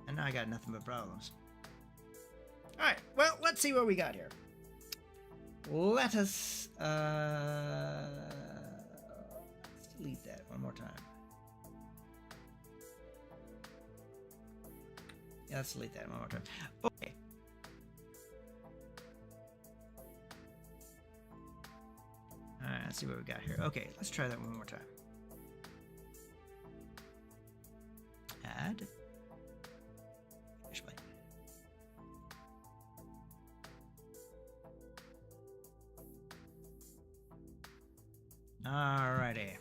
And now I got nothing but problems. Alright, well, let's see what we got here. Let us let's delete that one more time. Yeah, let's delete that one more time. Okay. Alright, let's see what we got here. Okay, let's try that one more time. Add. Explain. Alrighty.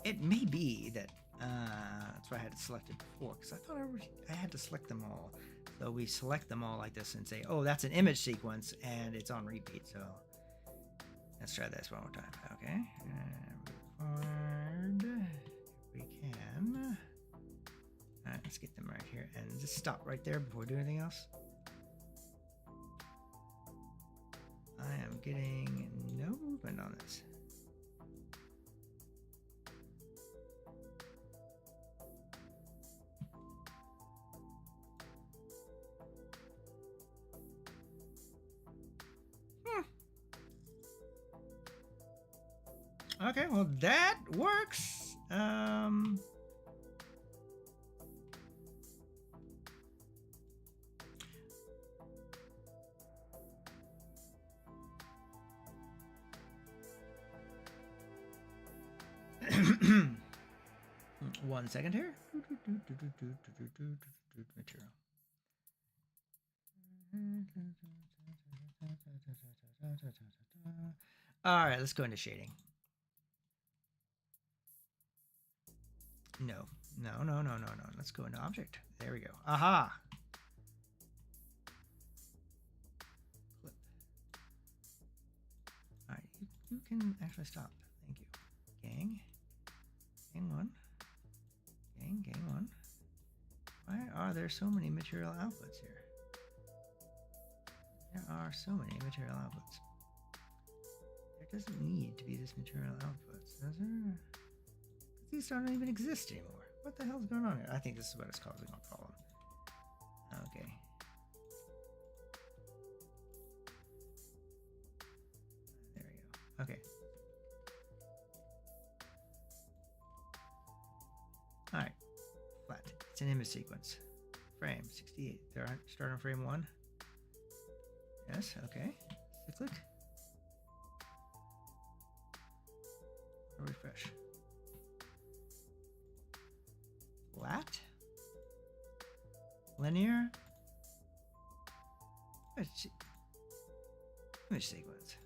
It may be that that's why I had to select it before, because I thought I had to select them all. So we select them all like this and say, oh, that's an image sequence and it's on repeat. So let's try this one more time. Okay. Record. If we can. All right, let's get them right here and just stop right there before we do anything else. I am getting no movement on this. Okay, well that works. One second here. Material. All right, let's go into shading. No. Let's go into object. There we go. Aha. Clip. All right, you can actually stop. Thank you. Gang one. Gang one. Why are there so many material outputs here? There are so many material outputs. There doesn't need to be this material outputs, does there? These don't even exist anymore. What the hell's going on here? I think this is what is causing our problem. Okay. There we go. Okay. Alright. Flat. It's an image sequence. Frame 68. There, start on frame 1. Yes, okay. So click. Linear. Image sequence.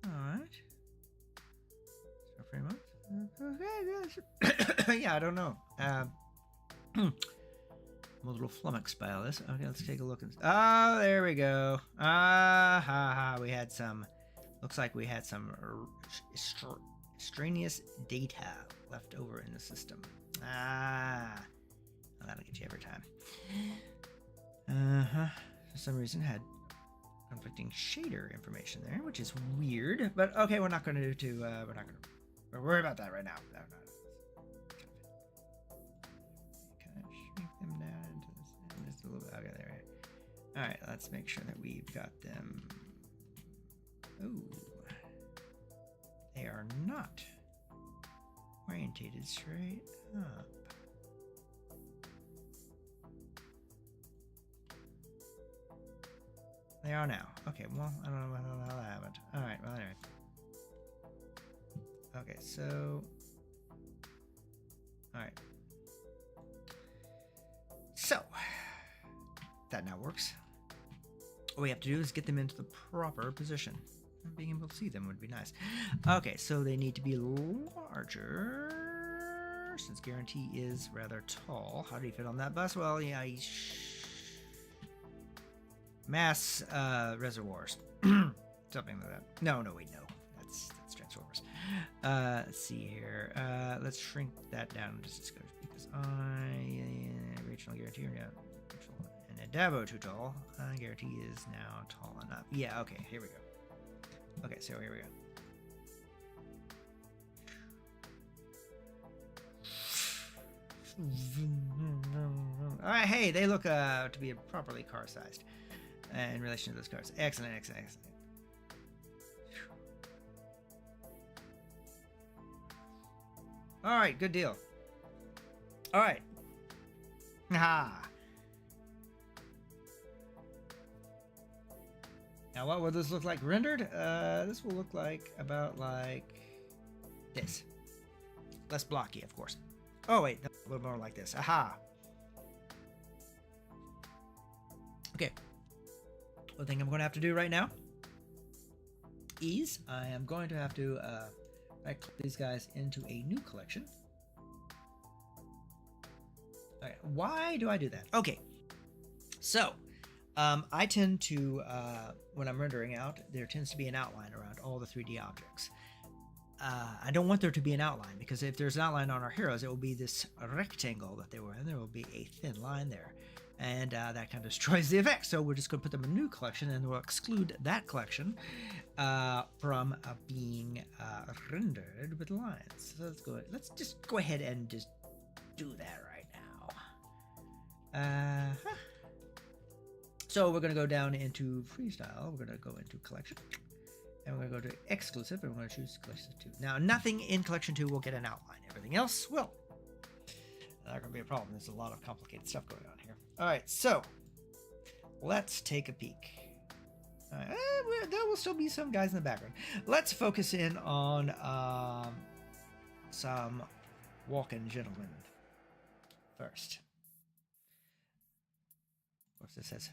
All right. So frame up. Okay. Yeah, I don't know. I'm a little flummoxed by all this. Okay, let's take a look. Oh, there we go. We had some. Looks like we had some extraneous data left over in the system. That'll get you every time. For some reason, had conflicting shader information there, which is weird. But okay, we're not going to do. We're not going to worry about that right now. No. Kind of shrink them down into this, just a little bit. Okay, there. All right, let's make sure that we've got them. Ooh, they are not orientated straight up. They are now. Okay, well, I don't know how that happened. All right, well, anyway. Okay, so... All right. So, that now works. What we have to do is get them into the proper position. And being able to see them would be nice. Okay, so they need to be larger. Since Guarantee is rather tall. How do you fit on that bus? Well, yeah, mass reservoirs. Something like that. No, wait, no. That's Transformers. Let's see here. Let's shrink that down just a skosh because regional Guarantee or and Indavo too tall. Guarantee is now tall enough. Yeah, okay, here we go. Okay, so here we go. All right, hey, they look to be properly car-sized in relation to those cars. Excellent. All right, good deal. All right. Now, what will this look like rendered? This will look like about like this. Less blocky, of course. Oh, wait, a little more like this. Aha. Okay. One thing I'm going to have to do right now is I am going to have to right-click these guys into a new collection. All right, why do I do that? Okay. So, I tend to, when I'm rendering out, there tends to be an outline around all the 3D objects. I don't want there to be an outline because if there's an outline on our heroes, it will be this rectangle that they were in. There will be a thin line there, and that kind of destroys the effect. So we're just going to put them in a new collection, and we'll exclude that collection from being rendered with lines. So let's just go ahead and just do that right now. So we're going to go down into freestyle. We're going to go into collection. And we're going to go to exclusive, and we're going to choose collection 2. Now, nothing in collection 2 will get an outline. Everything else will. That's going to be a problem. There's a lot of complicated stuff going on here. All right, so let's take a peek. There will still be some guys in the background. Let's focus in on some walking gentlemen first. Of course, this says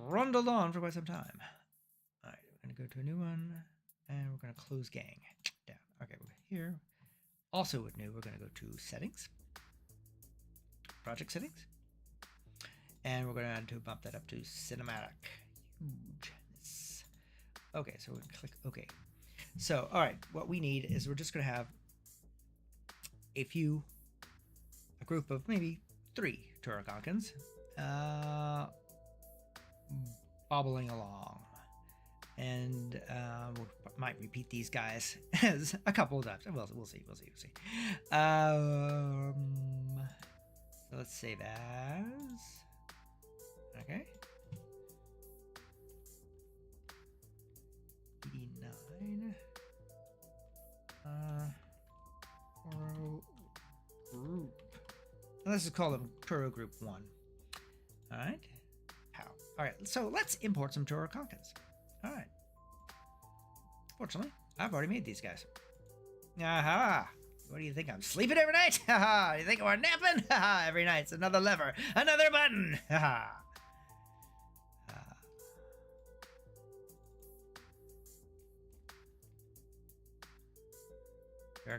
trundled on for quite some time. All right, we're going to go to a new one, and we're going to close gang down. Okay, we're here. Also with new, we're going to go to settings, project settings, and we're going to bump that up to cinematic. Hugeness. Okay, so we're going to click OK. So, all right, what we need is we're just going to have a group of maybe 3 Turricancans bobbling along. And we might repeat these guys as a couple of times. We'll see. So let's save as. Okay. 89. Toro group. Let's just call them Toro Group 1. All right. How? All right. So let's import some Turricancans. All right. Fortunately, I've already made these guys. Aha! What do you think? I'm sleeping every night? Haha. You think I'm napping? Haha. Every night's another lever, another button. Haha.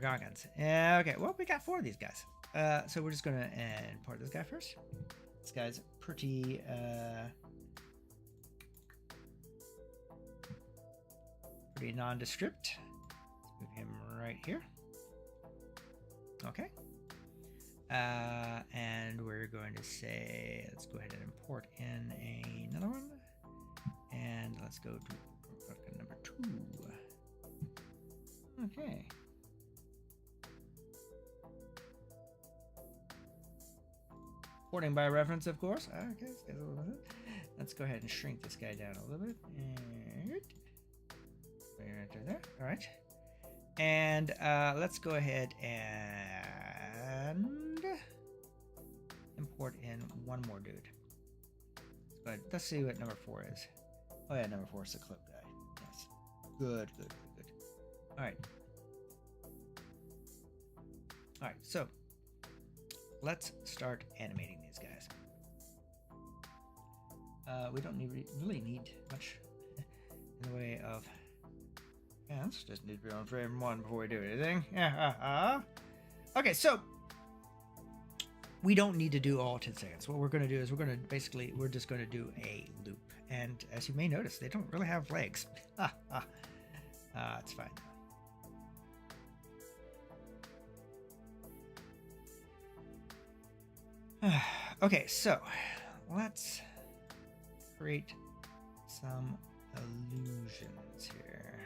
Gargans. Okay, well, we got 4 of these guys. So we're just gonna import this guy first. This guy's pretty nondescript. Let's move him right here. Okay. And we're going to say, let's go ahead and import in another one. And let's go to number 2. Okay. Porting by reference, of course. Okay, let's go ahead and shrink this guy down a little bit. Right there. All right. And let's go ahead and import in one more dude. But let's see what number 4 is. Oh yeah, number 4 is the clip guy. Yes. Good. All right. All right. So let's start animating these guys. We don't really need much in the way of hands. Just need to be on frame 1 before we do anything. Okay, so we don't need to do all 10 seconds. What we're going to do is we're just going to do a loop. And as you may notice, they don't really have legs. It's fine. Okay, so let's create some illusions here.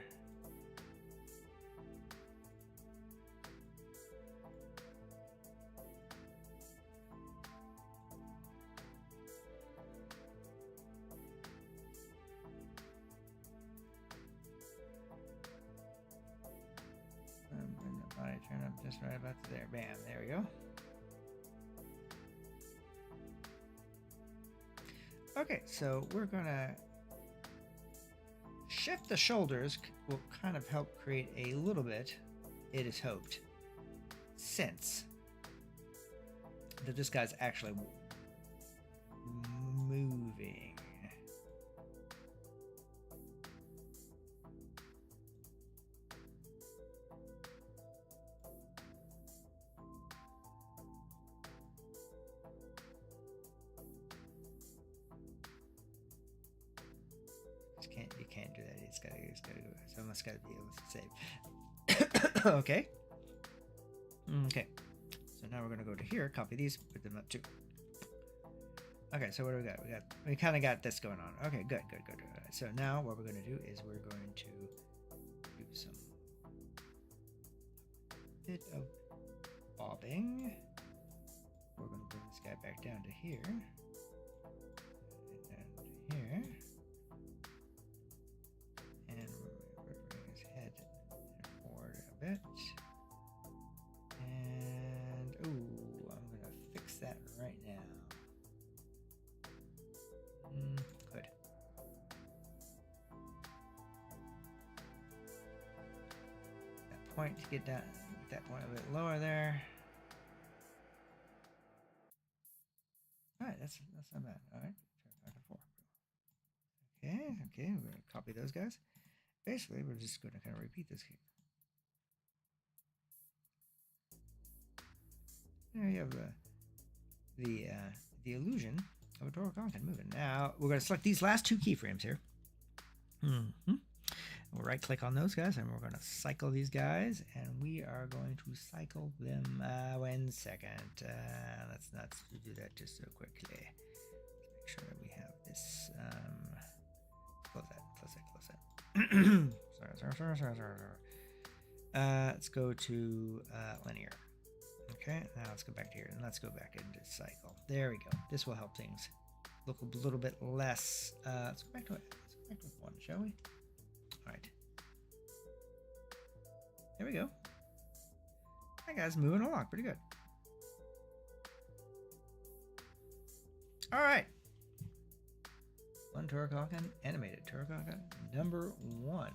Bring the body turn up just right about there. Bam, there we go. Okay, so we're gonna shift the shoulders will kind of help create a little bit, it is hoped, sense that this guy's actually moving. You can't do that. It's gotta go. Someone's gotta be able to save. Okay. Okay. So now we're gonna go to here, copy these, put them up too. Okay, so what do we got? We kind of got this going on. Okay, good. So now what we're gonna do is we're going to do some bit of bobbing. We're gonna bring this guy back down to here. And down to here. And we're bring his head forward a bit. And ooh, I'm gonna fix that right now. Good. That point to get down, that point a bit lower there. All right, that's not bad. All right, back and forth. Okay, we're gonna copy those guys. Basically, we're just going to kind of repeat this here. There you have the illusion of a Toro content moving. Now we're going to select these last 2 keyframes here. We'll right click on those guys and we're going to cycle these guys, and we are going to cycle them 1 second. Let's not do that just so quickly. Let's make sure that we have this. Close that. Sorry. Let's go to linear. Okay, now let's go back to here and let's go back into cycle. There we go. This will help things look a little bit less. Let's go back to 1, shall we? All right. There we go. That guy's moving along pretty good. All right. One Turakokan animated. Turakokan number 1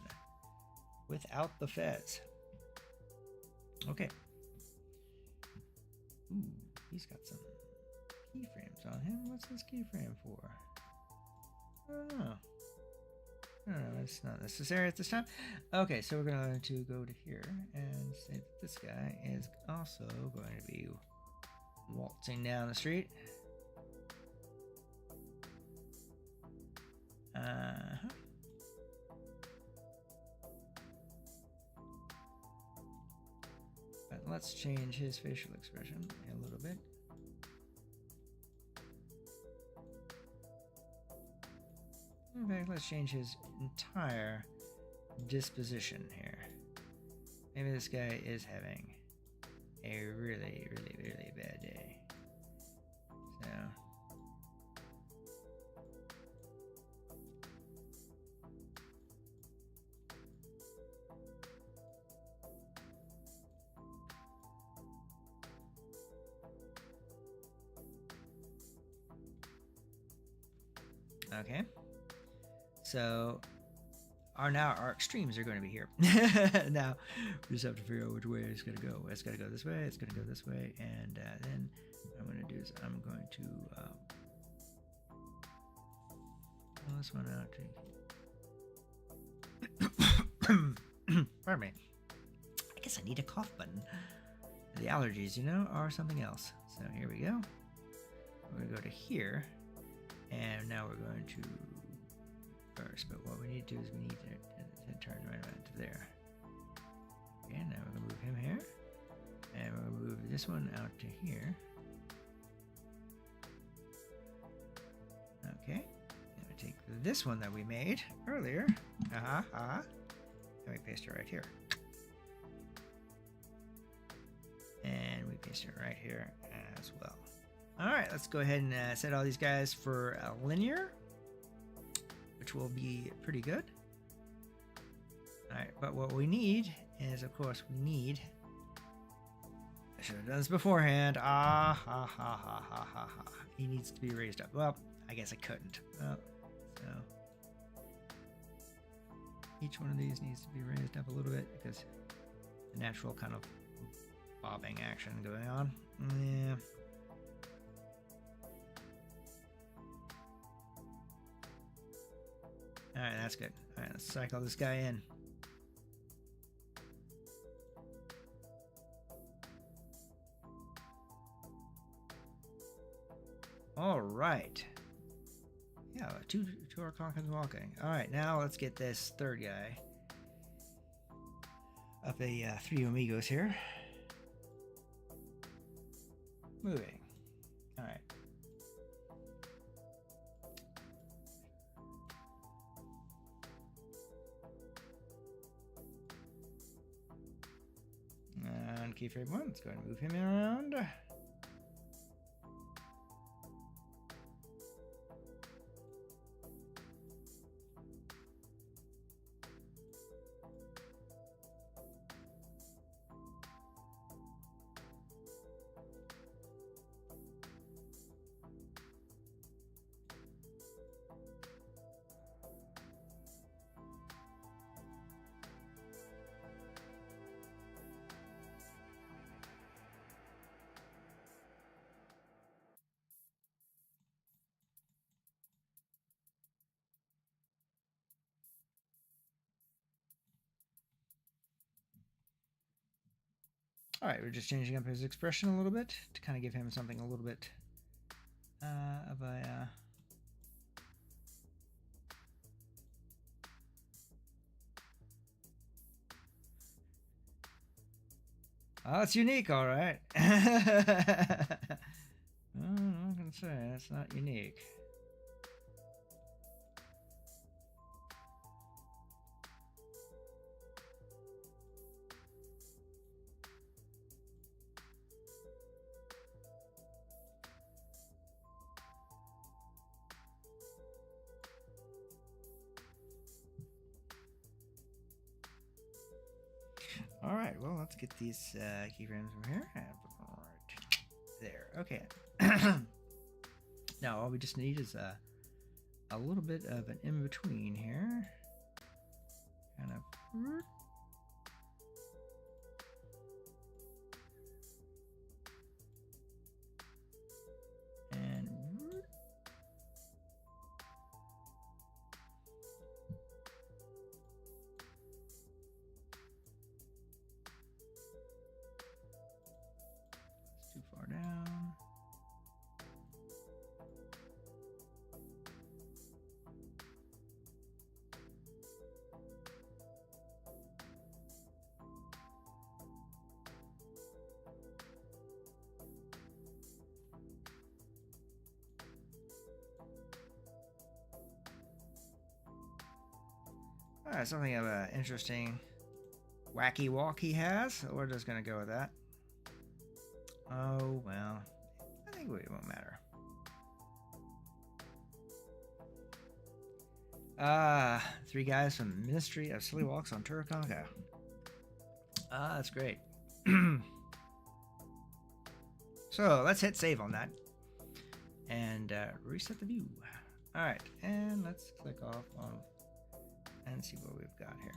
without the fez. Okay. Ooh, he's got some keyframes on him. What's this keyframe for? I don't know. It's not necessary at this time. Okay, so we're going to go to here and say that this guy is also going to be waltzing down the street. But let's change his facial expression a little bit. In fact, let's change his entire disposition here. Maybe this guy is having a really, really, really bad day. So. Okay. So our extremes are going to be here. Now we just have to figure out which way it's going to go. It's going to go this way. It's going to go this way. And then what I'm going to do is I'm going to pull this one out. Pardon me. I guess I need a cough button. The allergies, or something else. So here we go. We're going to go to here. And now we're going to first, but what we need to do is we need to turn right about to there. Okay, now we're going to move him here. And we're going to move this one out to here. Okay. And we take this one that we made earlier. And we paste it right here. And we paste it right here as well. All right, let's go ahead and set all these guys for linear, which will be pretty good. All right, but what we need is, of course, I should have done this beforehand. He needs to be raised up. Well, I guess I couldn't. So each one of these needs to be raised up a little bit because the natural kind of bobbing action going on. Yeah. Alright, that's good. Alright, let's cycle this guy in. Alright. Yeah, two are clocking walking. Alright, now let's get this third guy of the three amigos here. Moving. Alright. And keyframe 1, let's go ahead and move him around. All right, we're just changing up his expression a little bit to kind of give him something a little bit of a... Oh, it's unique, all right. I'm going to say that's not unique. All right, well, let's get these keyframes from here. Right there. Okay. Now, all we just need is a little bit of an in-between here. Kind of... Something of an interesting wacky walk he has. So we're just going to go with that. Oh, well. I think it won't matter. Three guys from Ministry of Silly Walks on Turakonga. That's great. So let's hit save on that and reset the view. All right, and let's click off on and see what we've got here.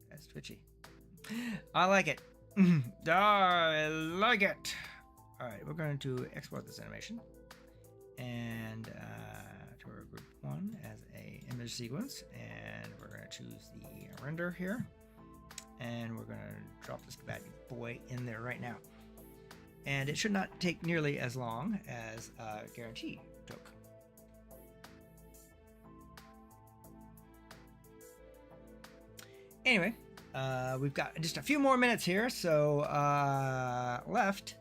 That's twitchy. I like it. I like it. All right, we're going to export this animation and to our group 1 as a image sequence, and we're going to choose the render here, and we're going to drop this bad boy in there right now. And it should not take nearly as long as Guarantee took. Anyway, we've got just a few more minutes here, so left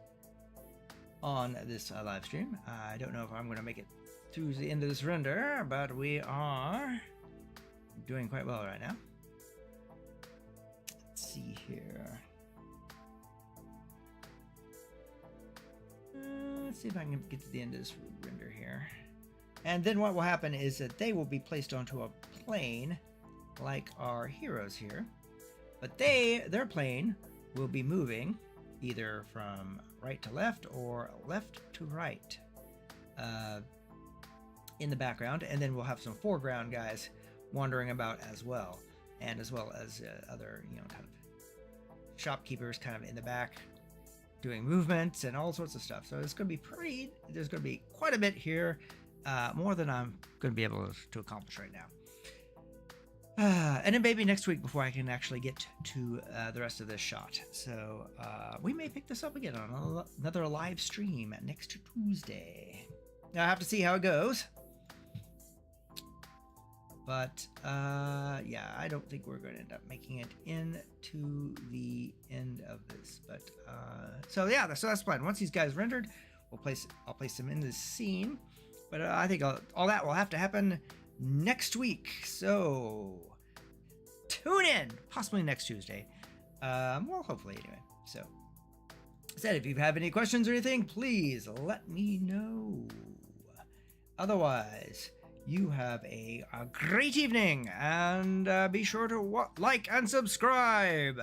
on this live stream. I don't know if I'm going to make it through the end of this render, but we are doing quite well right now. Let's see here. Let's see if I can get to the end of this render here. And then what will happen is that they will be placed onto a plane like our heroes here. But their plane will be moving either from right to left or left to right in the background. And then we'll have some foreground guys wandering about as well. And as well as other, kind of shopkeepers kind of in the back doing movements and all sorts of stuff. So it's going to be there's going to be quite a bit here, more than I'm going to be able to accomplish right now. And then maybe next week before I can actually get to the rest of this shot. So we may pick this up again on another live stream next Tuesday. Now I have to see how it goes. But yeah, I don't think we're going to end up making it into the end of this. But so yeah, so that's the plan. Once these guys rendered, I'll place them in this scene. But I think all that will have to happen next week. So tune in, possibly next Tuesday. Well, hopefully anyway. So said, if you have any questions or anything, please let me know. Otherwise, you have a great evening, and be sure to like and subscribe.